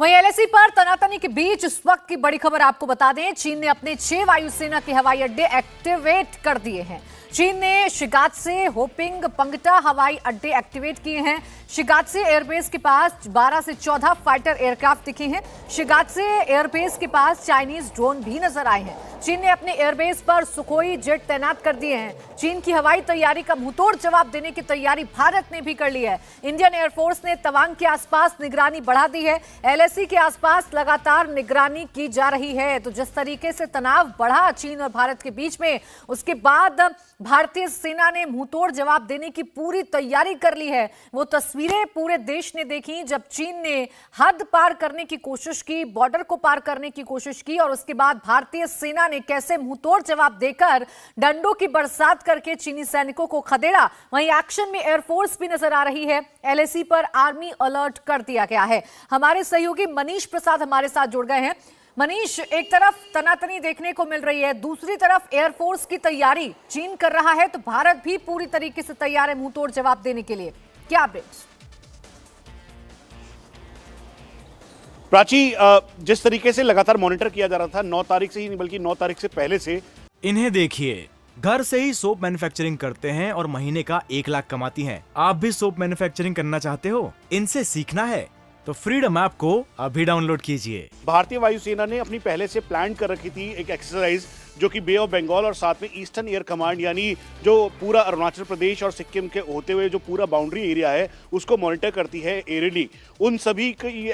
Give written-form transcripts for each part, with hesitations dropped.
वहीं एलएसी पर तनातनी के बीच इस वक्त की बड़ी खबर आपको बता दें, चीन ने अपने 6 वायुसेना के हवाई अड्डे एक्टिवेट कर दिए हैं। चीन ने शिगात्से, होपिंग, पंगटा हवाई अड्डे एक्टिवेट किए हैं। शिगात्से एयरबेस के पास 12 से 14 फाइटर एयरक्राफ्ट दिखे हैं। शिगात्से एयरबेस के पास चाइनीज ड्रोन भी नजर आए हैं। चीन ने अपने एयरबेस पर सुखोई जेट तैनात कर दिए हैं। चीन की हवाई तैयारी का मुंहतोड़ जवाब देने की तैयारी भारत ने भी कर ली है। इंडियन एयरफोर्स ने तवांग के आसपास निगरानी बढ़ा दी है। एलएसी के आसपास लगातार निगरानी की जा रही है। तो जिस तरीके से तनाव बढ़ा चीन और भारत के बीच में, उसके बाद भारतीय सेना ने मुंहतोड़ जवाब देने की पूरी तैयारी कर ली है। वो तस्वीरें पूरे देश ने देखी जब चीन ने हद पार करने की कोशिश की, बॉर्डर को पार करने की कोशिश की, और उसके बाद भारतीय सेना ने कैसे मुंहतोड़ जवाब देकर डंडों की बरसात करके चीनी सैनिकों को खदेड़ा। वहीं एक्शन में एयरफोर्स भी नजर आ रही है। एलएसी पर आर्मी अलर्ट कर दिया गया है। हमारे सहयोगी मनीष प्रसाद हमारे साथ जुड़ गए हैं। मनीष, एक तरफ तनातनी देखने को मिल रही है, दूसरी तरफ एयरफोर्स की तैयारी चीन कर रहा है, तो भारत भी पूरी तरीके से तैयार है मुंहतोड़ जवाब देने के लिए। क्या अपडेट्स? प्राची, जिस तरीके से लगातार मॉनिटर किया जा रहा था 9 तारीख से ही नहीं बल्कि 9 तारीख से पहले से। इन्हें देखिए, घर से ही सोप मैन्युफैक्चरिंग करते हैं और महीने का 1 लाख कमाती हैं। आप भी सोप मैन्युफैक्चरिंग करना चाहते हो? इनसे सीखना है तो फ्रीडम ऐप को अभी डाउनलोड कीजिए। भारतीय वायुसेना ने अपनी पहले से प्लान कर रखी थी एक एक्सरसाइज, जो कि बे ऑफ बंगाल और साथ में ईस्टर्न एयर कमांड, यानी जो पूरा अरुणाचल प्रदेश और सिक्किम के होते हुए जो पूरा बाउंड्री एरिया है उसको मॉनिटर करती है एयरली। उन सभी की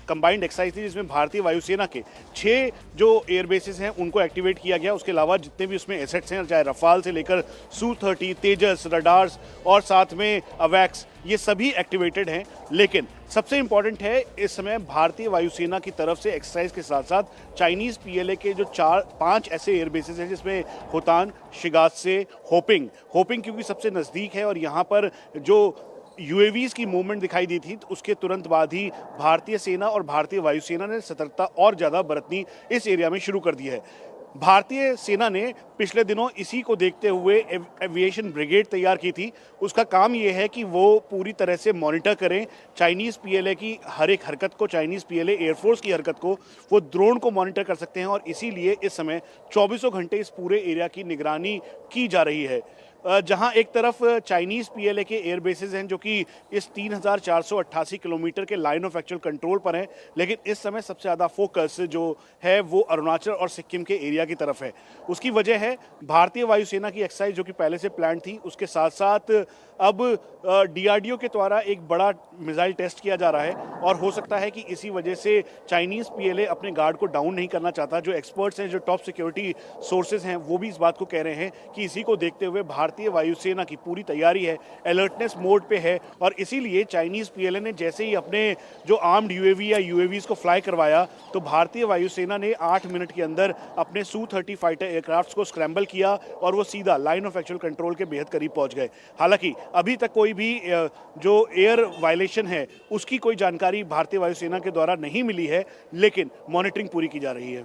कंबाइंड एक्सरसाइज थी जिसमें भारतीय वायुसेना के 6 जो एयरबेसेस हैं उनको एक्टिवेट किया गया। उसके अलावा जितने भी उसमें एसेट्स हैं, चाहे रफाल से लेकर सू-30, तेजस, रडार्स और साथ में अवैक्स, ये सभी एक्टिवेटेड हैं। लेकिन सबसे इंपॉर्टेंट है, इस समय भारतीय वायुसेना की तरफ से एक्सरसाइज के साथ साथ चाइनीज पीएलए के जो 4-5 ऐसे एयरबेसेस हैं जिसमें होतान, शिगात्से, होपिंग क्योंकि सबसे नज़दीक है और यहाँ पर जो यूएवीज की मूवमेंट दिखाई दी थी, तो उसके तुरंत बाद ही भारतीय सेना और भारतीय वायुसेना ने सतर्कता और ज़्यादा बरतनी इस एरिया में शुरू कर दी है। भारतीय सेना ने पिछले दिनों इसी को देखते हुए एविएशन ब्रिगेड तैयार की थी। उसका काम ये है कि वो पूरी तरह से मॉनिटर करें चाइनीज़ पीएलए की हर एक हरकत को, चाइनीज़ पीएलए एयरफोर्स की हरकत को, वो ड्रोन को मॉनिटर कर सकते हैं और इसीलिए इस समय 24 घंटे इस पूरे एरिया की निगरानी की जा रही है। जहां एक तरफ चाइनीज़ पीएलए के एयरबेसेस हैं जो कि इस 3488 किलोमीटर के लाइन ऑफ एक्चुअल कंट्रोल पर हैं, लेकिन इस समय सबसे ज़्यादा फोकस जो है वो अरुणाचल और सिक्किम के एरिया की तरफ है। उसकी वजह है भारतीय वायुसेना की एक्सरसाइज जो कि पहले से प्लान थी, उसके साथ साथ अब डीआरडीओ के द्वारा एक बड़ा मिसाइल टेस्ट किया जा रहा है और हो सकता है कि इसी वजह से चाइनीज़ पीएलए अपने गार्ड को डाउन नहीं करना चाहता। जो एक्सपर्ट्स हैं, जो टॉप सिक्योरिटी सोर्सेज हैं, वो भी इस बात को कह रहे हैं कि इसी को देखते हुए भारतीय वायुसेना की पूरी तैयारी है, अलर्टनेस मोड पे है और इसीलिए चाइनीज़ पीएलए ने जैसे ही अपने जो आर्म्ड यूएवी या यूएवीज को फ्लाई करवाया, तो भारतीय वायुसेना ने 8 मिनट के अंदर अपने सू-30 फाइटर एयरक्राफ्ट को स्क्रैम्बल किया और वो सीधा लाइन ऑफ एक्चुअल कंट्रोल के बेहद करीब पहुंच गए। हालांकि अभी तक कोई भी जो एयर वायलेशन है उसकी कोई जानकारी भारतीय वायुसेना के द्वारा नहीं मिली है, लेकिन मॉनिटरिंग पूरी की जा रही है।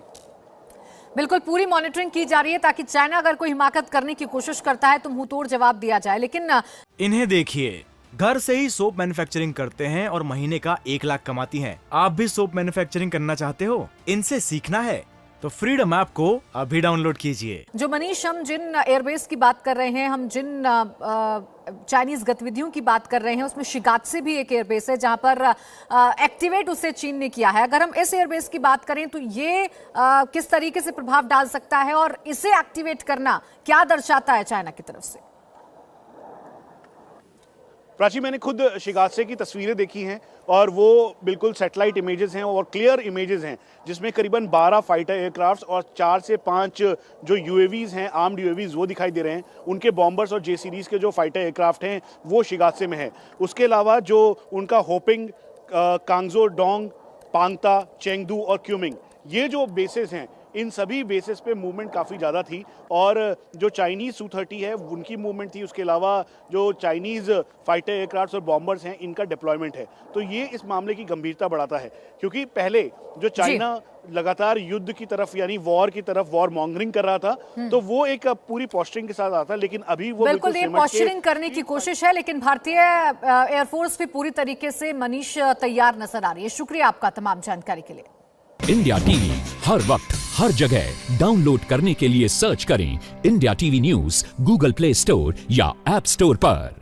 बिल्कुल पूरी मॉनिटरिंग की जा रही है ताकि चाइना अगर कोई हिमाकत करने की कोशिश करता है तो मुंहतोड़ जवाब दिया जाए। लेकिन इन्हें देखिए, घर से ही सोप मैन्युफैक्चरिंग करते हैं और महीने का 1 लाख कमाती हैं। आप भी सोप मैन्युफैक्चरिंग करना चाहते हो? इनसे सीखना है तो फ्रीडम ऐप को अभी डाउनलोड कीजिए। जो मनीष, हम जिन एयरबेस की बात कर रहे हैं, हम जिन चाइनीज गतिविधियों की बात कर रहे हैं, उसमें शिगात्से भी एक एयरबेस है जहां पर एक्टिवेट उसे चीन ने किया है। अगर हम इस एयरबेस की बात करें तो ये किस तरीके से प्रभाव डाल सकता है और इसे एक्टिवेट करना क्या दर्शाता है चाइना की तरफ से? प्राची, मैंने खुद शिगात्से की तस्वीरें देखी हैं और वो बिल्कुल सैटेलाइट इमेजेस हैं और क्लियर इमेजेस हैं, जिसमें करीबन 12 फाइटर एयरक्राफ्ट्स और 4 से 5 जो यूएवीज हैं, आर्म्ड यूएवीज, वो दिखाई दे रहे हैं। उनके बॉम्बर्स और जे सीरीज के जो फाइटर एयरक्राफ्ट हैं वो शिगात्से में है। उसके अलावा जो उनका होपिंग, कांगजो, डोंग, पांगता, चेंगदू और क्यूमिंग, ये जो बेसेस हैं इन सभी बेसिस पे मूवमेंट काफ़ी ज़्यादा थी। और जो चाइनीज़ Su-30 है उनकी मूवमेंट थी, उसके अलावा जो चाइनीज़ फाइटर एयरक्राफ्ट और बॉम्बर्स हैं इनका डिप्लॉयमेंट है। तो ये इस मामले की गंभीरता बढ़ाता है, क्योंकि पहले जो चाइना लगातार युद्ध की तरफ यानी वॉर की तरफ वॉर मॉन्गरिंग कर रहा था, तो वो एक पूरी पोस्टरिंग के साथ आता, लेकिन अभी वो बिल्कुल ये पोस्चरिंग करने की कोशिश है, लेकिन भारतीय एयरफोर्स भी पूरी तरीके से मनीष तैयार नजर आ रही है। शुक्रिया आपका तमाम जानकारी के लिए। इंडिया टीवी हर वक्त हर जगह डाउनलोड करने के लिए सर्च करें India TV news Google play store या ऐप स्टोर पर।